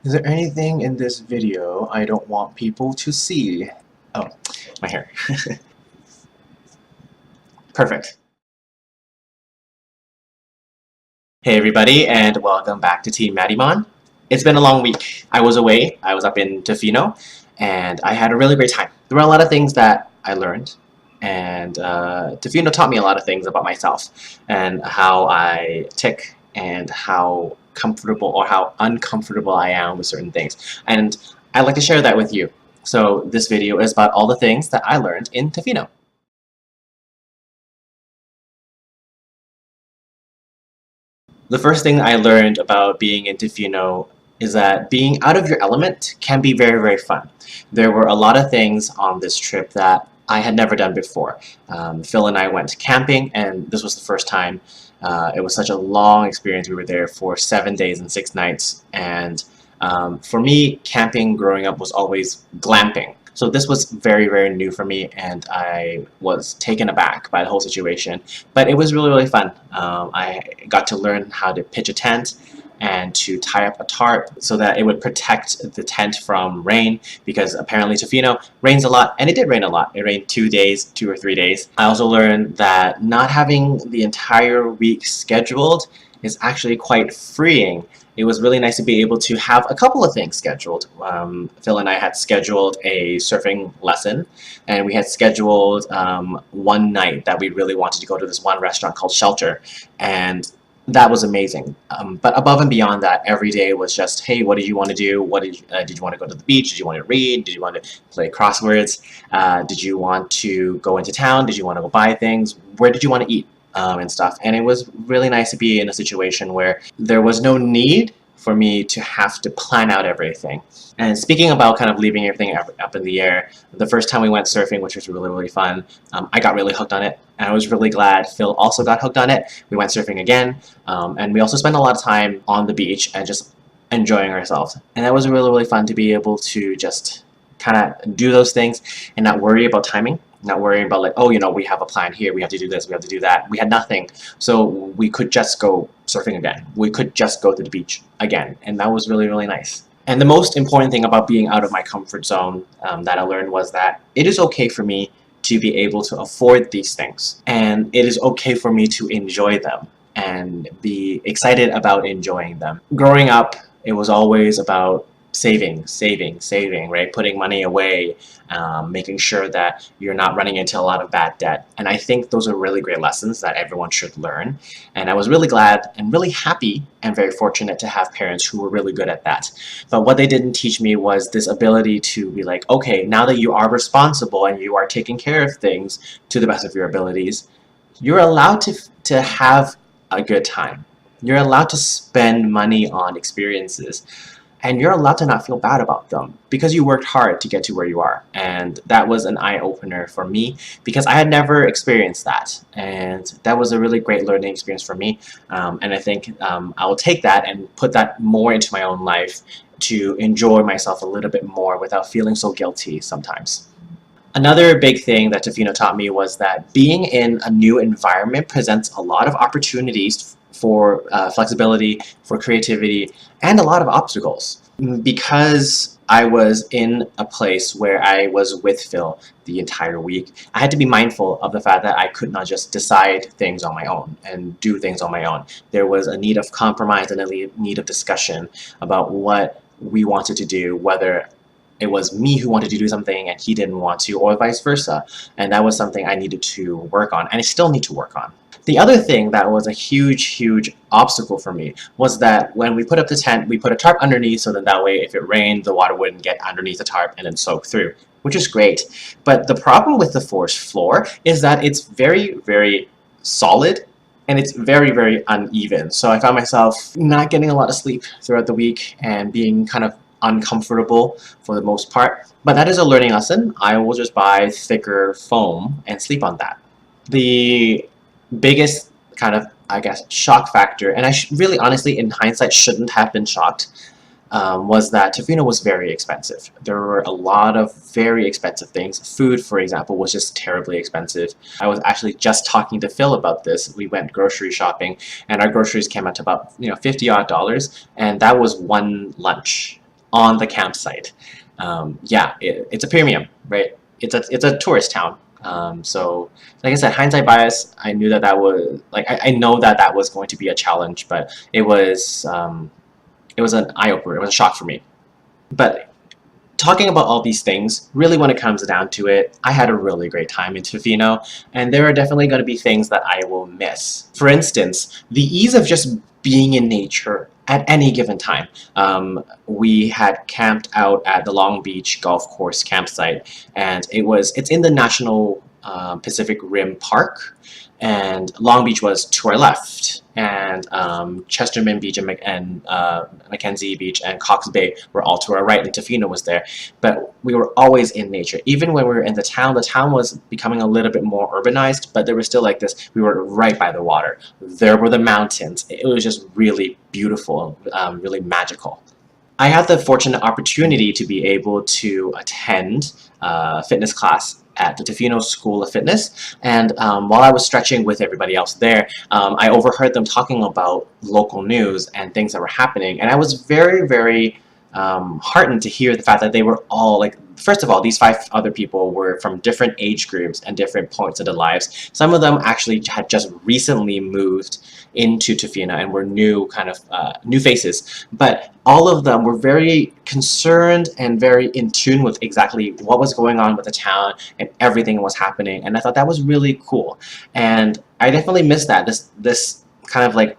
Is there anything in this video I don't want people to see? Oh, my hair. Perfect. Hey everybody, and welcome back to Team Mattymon. It's been a long week. I was away. I was up in Tofino, and I had a really great time. There were a lot of things that I learned, and Tofino taught me a lot of things about myself and how I tick and how comfortable or how uncomfortable I am with certain things. And I'd like to share that with you. So this video is about all the things that I learned in Tofino. The first thing I learned about being in Tofino is that being out of your element can be very, very fun. There were a lot of things on this trip that I had never done before. Phil and I went camping, and this was the first time. It was such a long experience. We were there for 7 days and 6 nights, and for me, camping growing up was always glamping. So this was very, very new for me, and I was taken aback by the whole situation. But it was really, really fun. I got to learn how to pitch a tent and to tie up a tarp so that it would protect the tent from rain, because apparently Tofino rains a lot, and it did rain a lot. It rained 2 or 3 days. I also learned that not having the entire week scheduled is actually quite freeing. It was really nice to be able to have a couple of things scheduled. Phil and I had scheduled a surfing lesson, and we had scheduled one night that we really wanted to go to this one restaurant called Shelter, and that was amazing. But above and beyond that, every day was just, hey, what did you want to do? What did you want to go to the beach? Did you want to read? Did you want to play crosswords? Did you want to go into town? Did you want to go buy things? Where did you want to eat? And stuff. And it was really nice to be in a situation where there was no need for me to have to plan out everything. And speaking about kind of leaving everything up in the air, the first time we went surfing, which was really, really fun, I got really hooked on it. And I was really glad Phil also got hooked on it. We went surfing again, and we also spent a lot of time on the beach and just enjoying ourselves. And that was really, really fun to be able to just kind of do those things and not worry about timing. Not worrying about like, oh, you know, we have a plan here, we have to do this, we have to do that. We had nothing. So we could just go surfing again. We could just go to the beach again. And that was really, really nice. And the most important thing about being out of my comfort zone that I learned was that it is okay for me to be able to afford these things. And it is okay for me to enjoy them and be excited about enjoying them. Growing up, it was always about saving, right? Putting money away, making sure that you're not running into a lot of bad debt. And I think those are really great lessons that everyone should learn. And I was really glad and really happy and very fortunate to have parents who were really good at that. But what they didn't teach me was this ability to be like, okay, now that you are responsible and you are taking care of things to the best of your abilities, you're allowed to have a good time. You're allowed to spend money on experiences. And you're allowed to not feel bad about them because you worked hard to get to where you are. And that was an eye-opener for me because I had never experienced that. And that was a really great learning experience for me. And I think I will take that and put that more into my own life to enjoy myself a little bit more without feeling so guilty sometimes. Another big thing that Tofino taught me was that being in a new environment presents a lot of opportunities for flexibility, for creativity, and a lot of obstacles. Because I was in a place where I was with Phil the entire week, I had to be mindful of the fact that I could not just decide things on my own and do things on my own. There was a need of compromise and a need of discussion about what we wanted to do, whether it was me who wanted to do something and he didn't want to, or vice versa. And that was something I needed to work on, and I still need to work on. The other thing that was a huge obstacle for me was that when we put up the tent, we put a tarp underneath so that way if it rained, the water wouldn't get underneath the tarp and then soak through, which is great. But the problem with the forest floor is that it's very, very solid and it's very, very uneven. So I found myself not getting a lot of sleep throughout the week and being kind of uncomfortable for the most part. But that is a learning lesson. I will just buy thicker foam and sleep on that. The biggest kind of, I guess, shock factor, and I really honestly in hindsight shouldn't have been shocked, was that Tofino was very expensive. There were a lot of very expensive things. Food, for example, was just terribly expensive. I was actually just talking to Phil about this. We went grocery shopping, and our groceries came out to about $50 odd, and that was one lunch. on the campsite. Yeah, it's a premium, right? It's a tourist town. So, like I said, hindsight bias. I knew that that was like I know that that was going to be a challenge, but it was an eye opener. It was a shock for me. But talking about all these things, really when it comes down to it, I had a really great time in Tofino, and there are definitely going to be things that I will miss. For instance, the ease of just being in nature at any given time. We had camped out at the Long Beach Golf Course campsite, and it's in the National Pacific Rim Park, and Long Beach was to our left, and Chesterman Beach and Mackenzie Beach and Cox Bay were all to our right, and Tofino was there. But we were always in nature. Even when we were in the town was becoming a little bit more urbanized, but there was still like this, we were right by the water. There were the mountains. It was just really beautiful, really magical. I had the fortunate opportunity to be able to attend a fitness class at the Tofino School of Fitness, and while I was stretching with everybody else there, I overheard them talking about local news and things that were happening, and I was very, very heartened to hear the fact that they were all like, first of all, these 5 other people were from different age groups and different points of their lives. Some of them actually had just recently moved into Tofino and were new faces, but all of them were very concerned and very in tune with exactly what was going on with the town and everything that was happening, and I thought that was really cool. And I definitely missed that, this kind of like,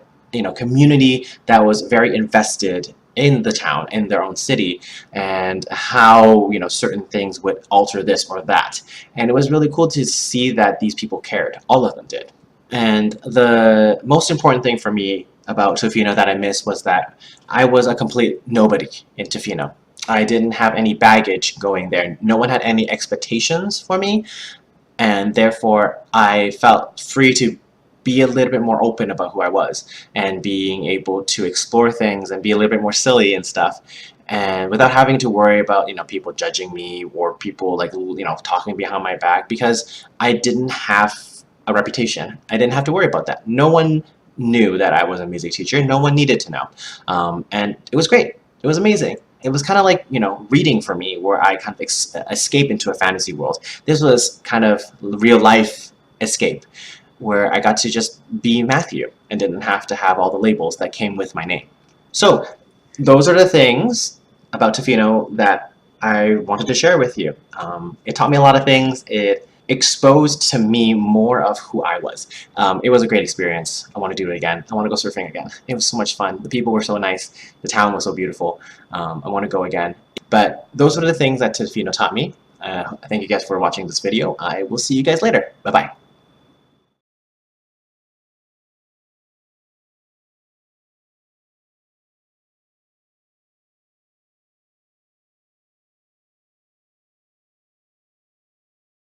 community that was very invested in the town, in their own city, and how certain things would alter this or that. And it was really cool to see that these people cared. All of them did. And the most important thing for me about Tofino that I missed was that I was a complete nobody in Tofino. I didn't have any baggage going there. No one had any expectations for me, and therefore I felt free to be a little bit more open about who I was, and being able to explore things and be a little bit more silly and stuff, and without having to worry about people judging me or people like talking behind my back, because I didn't have a reputation. I didn't have to worry about that. No one knew that I was a music teacher. No one needed to know, and it was great. It was amazing. It was kind of like reading for me, where I kind of escape into a fantasy world. This was kind of real life escape, where I got to just be Matthew and didn't have to have all the labels that came with my name. So those are the things about Tofino that I wanted to share with you. It taught me a lot of things. It exposed to me more of who I was. It was a great experience. I want to do it again. I want to go surfing again. It was so much fun. The people were so nice. The town was so beautiful. I want to go again. But those are the things that Tofino taught me. Thank you guys for watching this video. I will see you guys later. Bye-bye.